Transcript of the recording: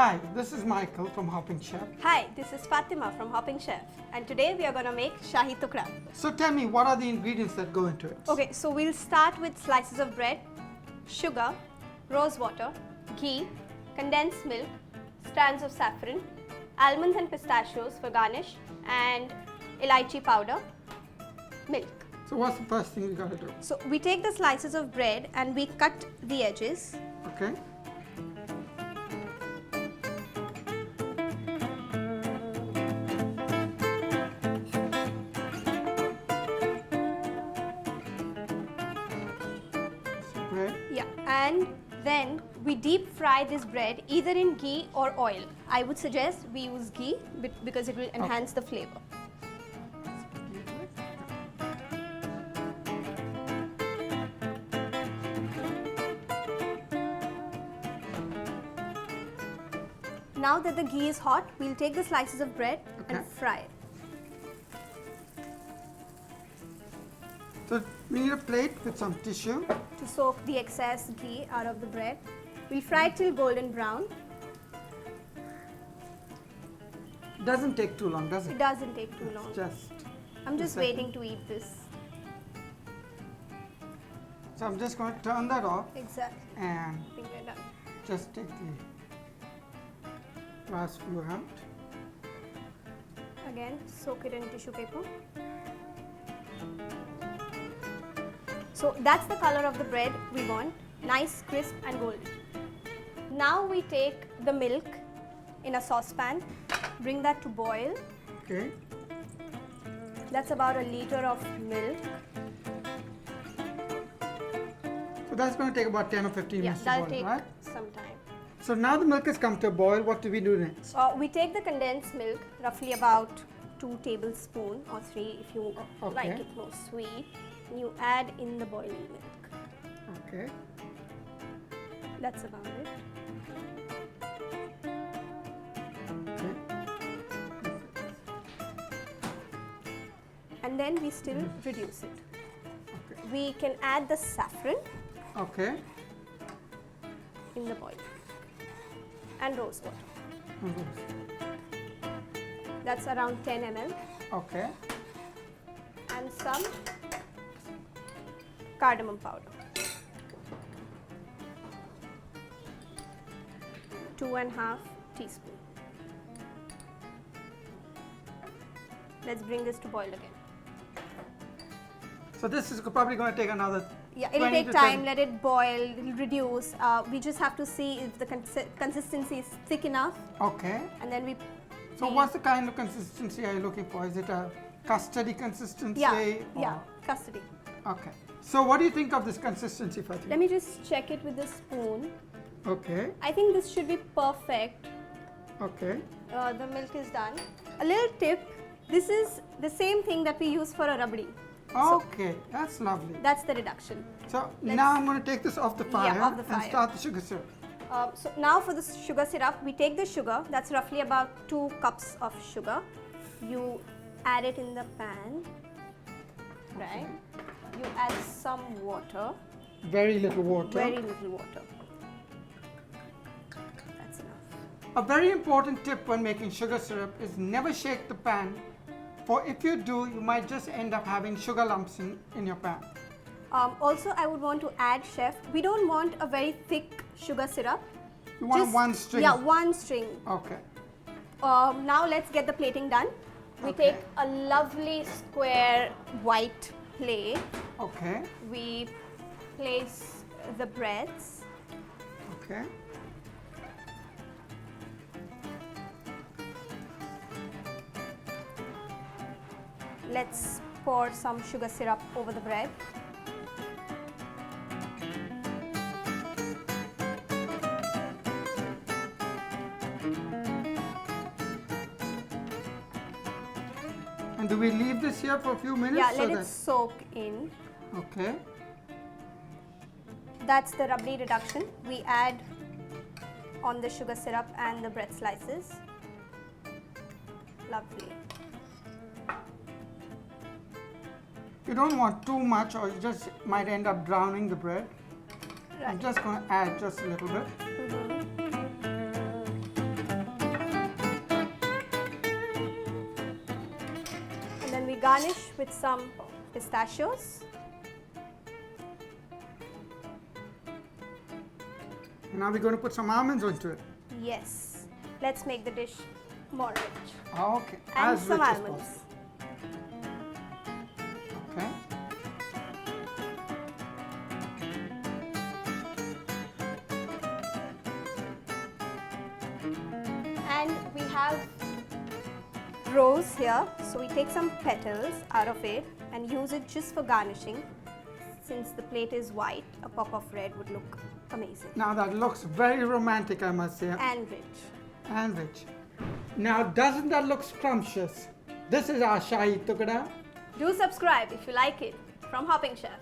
Hi, this is Michael from Hopping Chef. Hi, this is Fatima from Hopping Chef, and today we are going to make Shahi Tukda. So tell me, what are the ingredients that go into it? Okay, so we'll start with slices of bread, sugar, rose water, ghee, condensed milk, strands of saffron, almonds and pistachios for garnish, and elaichi powder, milk. So what's the first thing we got to do? So we take the slices of bread and we cut the edges. Okay. Yeah, and then we deep fry this bread either in ghee or oil. I would suggest we use ghee because it will enhance the flavor. Now that the ghee is hot, we'll take the slices of bread and fry it. So we need a plate with some tissue. To soak the excess ghee out of the bread. We'll fry it till golden brown. Doesn't take too long, does it? It doesn't take too long. I'm just waiting to eat this. So I'm just going to turn that off. Exactly. And I think we're done. just take the last few out. Again, soak it in tissue paper. So that's the color of the bread we want, nice, crisp and golden. Now we take the milk in a saucepan, bring that to boil. Okay. That's about a liter of milk. So that's going to take about 10 or 15 minutes to boil, that'll take right? some time. So now the milk has come to a boil, what do we do next? We take the condensed milk, roughly about 2 tablespoons or 3 if you like it more sweet. And you add in the boiling milk. Okay. That's about it. Okay. And then we still reduce it. Okay. We can add the saffron Okay. in the boil and rose water. That's around 10 ml. Okay. And some cardamom powder. 2.5 teaspoons. Let's bring this to boil again. So this is probably going to take another It'll take time, let it boil, it'll reduce. We just have to see if the consistency is thick enough. Okay. And then So what's the kind of consistency are you looking for? Is it a custardy consistency? Yeah, custody. Okay. So what do you think of this consistency, Fatima? Let me just check it with a spoon. Okay. I think this should be perfect. Okay. The milk is done. A little tip, this is the same thing that we use for a rabdi. Okay, that's lovely. That's the reduction. So now I'm going to take this off the fire, off the fire. and start the sugar syrup. So now for the sugar syrup, we take the sugar, that's roughly about 2 cups of sugar. You add it in the pan, right? You add some water. Very little water. Very little water. That's enough. A very important tip when making sugar syrup is never shake the pan. For if you do, you might just end up having sugar lumps in your pan. Also, I would want to add, chef, we don't want a very thick sugar syrup. You want one string? Yeah, 1 string. Okay. Now let's get the plating done. We take a lovely square white plate. Okay. We place the breads. Okay. Let's pour some sugar syrup over the bread. And do we leave this here for a few minutes? Yeah, let it soak in. Okay. That's the rabdi reduction. We add on the sugar syrup and the bread slices. Lovely. You don't want too much or you just might end up drowning the bread. Right. I'm just going to add just a little bit. garnish with some pistachios. Now we're going to put some almonds onto it. Yes. Let's make the dish more rich. Okay. And as some rich as almonds. possible. Okay. And we have rose here, so we take some petals out of it and use it just for garnishing. Since the plate is white, a pop of red would look amazing. Now that looks very romantic, I must say. And rich. And rich. Now doesn't that look scrumptious? This is our Shahi Tukda. Do subscribe if you like it. From Hopping Chef.